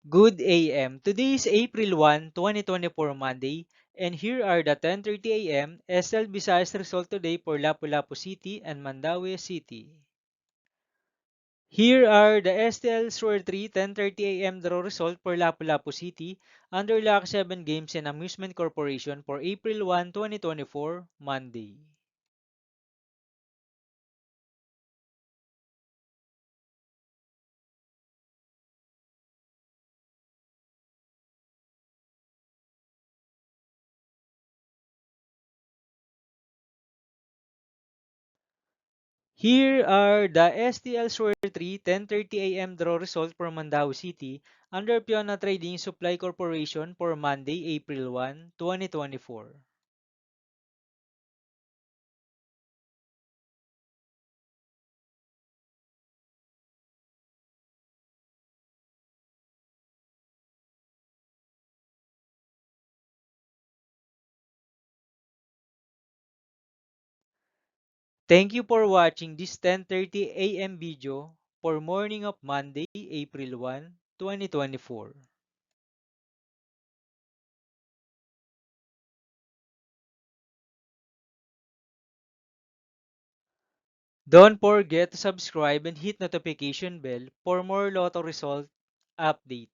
Good AM. Today is April 1, 2024 Monday, and here are the 10:30 AM SL Visayas result today for Lapu-Lapu City and Mandaue City. Here are the STL Sur 3 10:30 AM draw result for Lapu-Lapu City under Lock 7 Games and Amusement Corporation for April 1, 2024 Monday. Here are the STL Sur 3 10:30 AM draw result for Mandaue City under Fiona Trading Supply Corporation for Monday, April 1, 2024. Thank you for watching this 10:30 AM video for morning of Monday, April 1, 2024. Don't forget to subscribe and hit notification bell for more lotto result update.